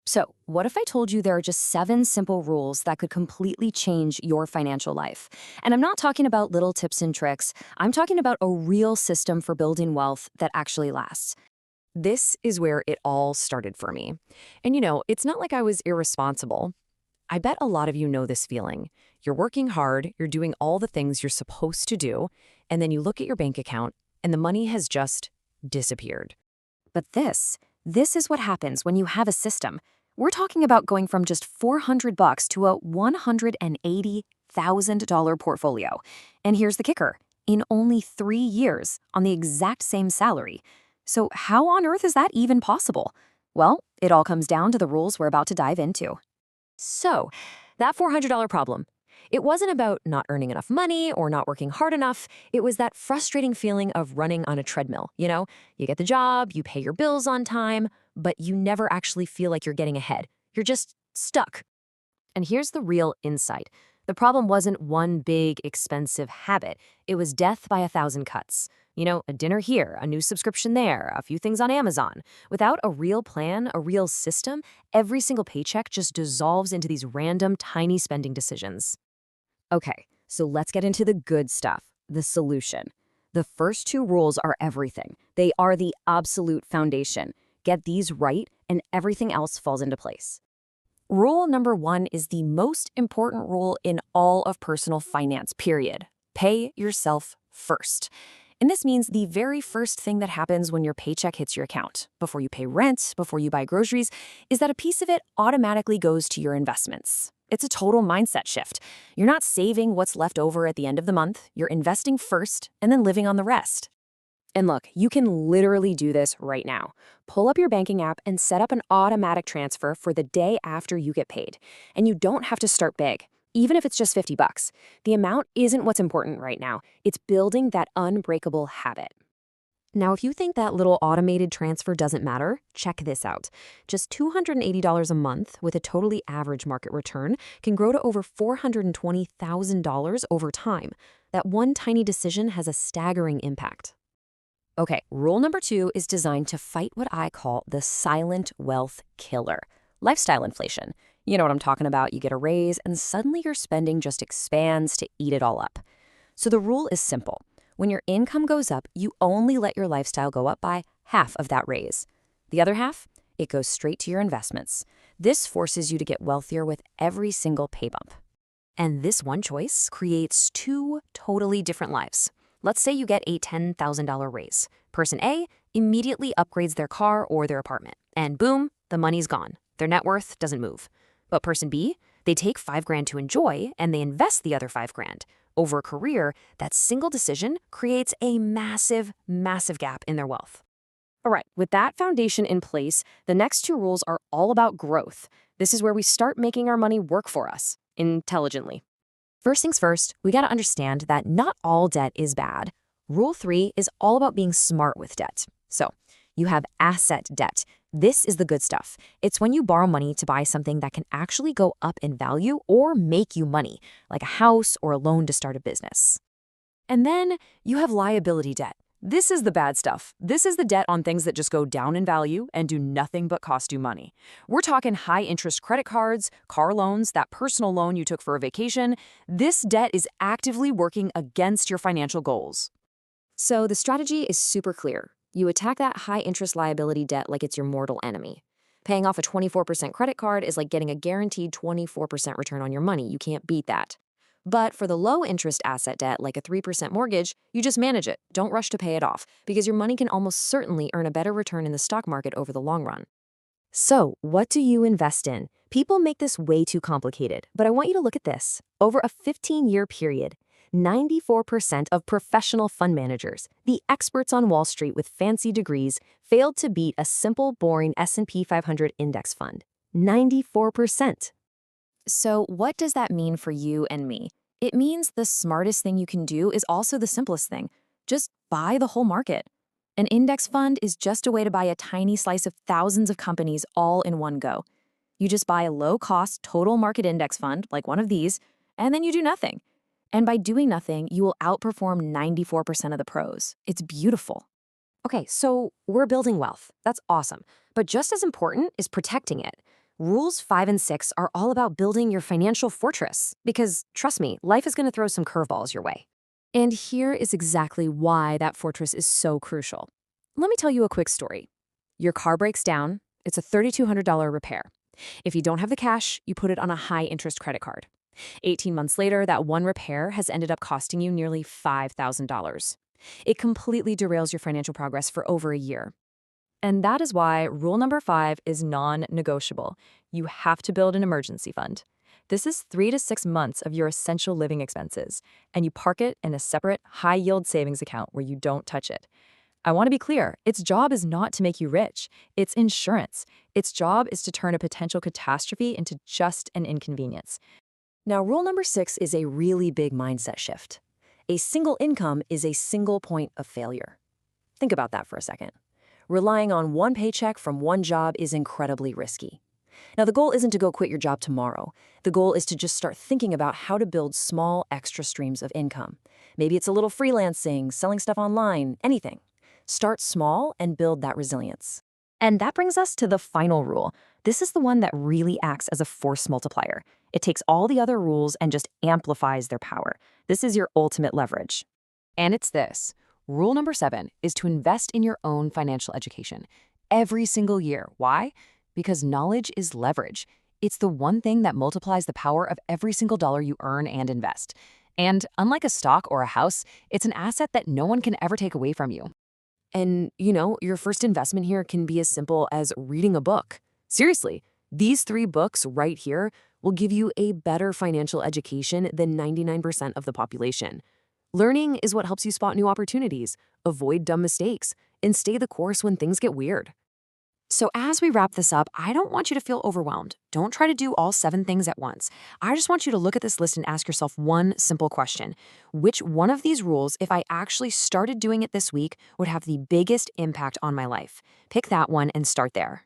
So, what if I told you there are just 7 simple rules that could completely change your financial life? And I'm not talking about little tips and tricks. I'm talking about a real system for building wealth that actually lasts. This is where it all started for me. And it's not like I was irresponsible. I bet a lot of you know this feeling. You're working hard, you're doing all the things you're supposed to do, and then you look at your bank account and the money has just disappeared. But this is what happens when you have a system. We're talking about going from just $400 to a $180,000 portfolio. And here's the kicker, in only 3 years on the exact same salary. So how on earth is that even possible? Well, it all comes down to the rules we're about to dive into. So, that $400 problem. It wasn't about not earning enough money or not working hard enough. It was that frustrating feeling of running on a treadmill. You get the job, you pay your bills on time, but you never actually feel like you're getting ahead. You're just stuck. And here's the real insight. The problem wasn't one big, expensive habit. It was death by 1,000 cuts. A dinner here, a new subscription there, a few things on Amazon. Without a real plan, a real system, every single paycheck just dissolves into these random, tiny spending decisions. Okay, so let's get into the good stuff, the solution. The first 2 rules are everything. They are the absolute foundation. Get these right, and everything else falls into place. Rule number 1 is the most important rule in all of personal finance, period. Pay yourself first. And this means the very first thing that happens when your paycheck hits your account, before you pay rent, before you buy groceries, is that a piece of it automatically goes to your investments. It's a total mindset shift. You're not saving what's left over at the end of the month. You're investing first and then living on the rest. And look, you can literally do this right now. Pull up your banking app and set up an automatic transfer for the day after you get paid. And you don't have to start big, even if it's just $50. The amount isn't what's important right now. It's building that unbreakable habit. Now, if you think that little automated transfer doesn't matter, check this out. Just $280 a month with a totally average market return can grow to over $420,000 over time. That one tiny decision has a staggering impact. Okay, rule number 2 is designed to fight what I call the silent wealth killer, lifestyle inflation. You know what I'm talking about. You get a raise and suddenly your spending just expands to eat it all up. So the rule is simple. When your income goes up, you only let your lifestyle go up by half of that raise. The other half, it goes straight to your investments. This forces you to get wealthier with every single pay bump. And this one choice creates 2 totally different lives. Let's say you get a $10,000 raise. Person A immediately upgrades their car or their apartment. And boom, the money's gone. Their net worth doesn't move. But person B, they take $5,000 to enjoy and they invest the other $5,000. Over a career, that single decision creates a massive, massive gap in their wealth. All right, with that foundation in place, the next 2 rules are all about growth. This is where we start making our money work for us, intelligently. First things first, we got to understand that not all debt is bad. Rule 3 is all about being smart with debt. So, you have asset debt. This is the good stuff. It's when you borrow money to buy something that can actually go up in value or make you money, like a house or a loan to start a business. And then you have liability debt. This is the bad stuff. This is the debt on things that just go down in value and do nothing but cost you money. We're talking high-interest credit cards, car loans, that personal loan you took for a vacation. This debt is actively working against your financial goals. So the strategy is super clear. You attack that high-interest liability debt like it's your mortal enemy. Paying off a 24% credit card is like getting a guaranteed 24% return on your money. You can't beat that. But for the low-interest asset debt, like a 3% mortgage, you just manage it. Don't rush to pay it off, because your money can almost certainly earn a better return in the stock market over the long run. So, what do you invest in? People make this way too complicated, but I want you to look at this. Over a 15-year period, 94% of professional fund managers, the experts on Wall Street with fancy degrees, failed to beat a simple, boring S&P 500 index fund. 94%. So what does that mean for you and me? It means the smartest thing you can do is also the simplest thing. Just buy the whole market. An index fund is just a way to buy a tiny slice of thousands of companies all in one go. You just buy a low-cost total market index fund, like one of these, and then you do nothing. And by doing nothing, you will outperform 94% of the pros. It's beautiful. Okay, so we're building wealth. That's awesome. But just as important is protecting it. Rules 5 and 6 are all about building your financial fortress because, trust me, life is going to throw some curveballs your way. And here is exactly why that fortress is so crucial. Let me tell you a quick story. Your car breaks down, it's a $3,200 repair. If you don't have the cash, you put it on a high-interest credit card. 18 months later, that one repair has ended up costing you nearly $5,000. It completely derails your financial progress for over a year. And that is why rule number 5 is non-negotiable. You have to build an emergency fund. This is 3 to 6 months of your essential living expenses, and you park it in a separate, high-yield savings account where you don't touch it. I want to be clear, its job is not to make you rich. It's insurance. Its job is to turn a potential catastrophe into just an inconvenience. Now, rule number 6 is a really big mindset shift. A single income is a single point of failure. Think about that for a second. Relying on one paycheck from one job is incredibly risky. Now, the goal isn't to go quit your job tomorrow. The goal is to just start thinking about how to build small, extra streams of income. Maybe it's a little freelancing, selling stuff online, anything. Start small and build that resilience. And that brings us to the final rule. This is the one that really acts as a force multiplier. It takes all the other rules and just amplifies their power. This is your ultimate leverage. And it's this. Rule number 7 is to invest in your own financial education every single year. Why? Because knowledge is leverage. It's the one thing that multiplies the power of every single dollar you earn and invest. And unlike a stock or a house, it's an asset that no one can ever take away from you. And, your first investment here can be as simple as reading a book. Seriously, these 3 books right here will give you a better financial education than 99% of the population. Learning is what helps you spot new opportunities, avoid dumb mistakes, and stay the course when things get weird. So as we wrap this up, I don't want you to feel overwhelmed. Don't try to do all 7 things at once. I just want you to look at this list and ask yourself one simple question. Which one of these rules, if I actually started doing it this week, would have the biggest impact on my life? Pick that one and start there.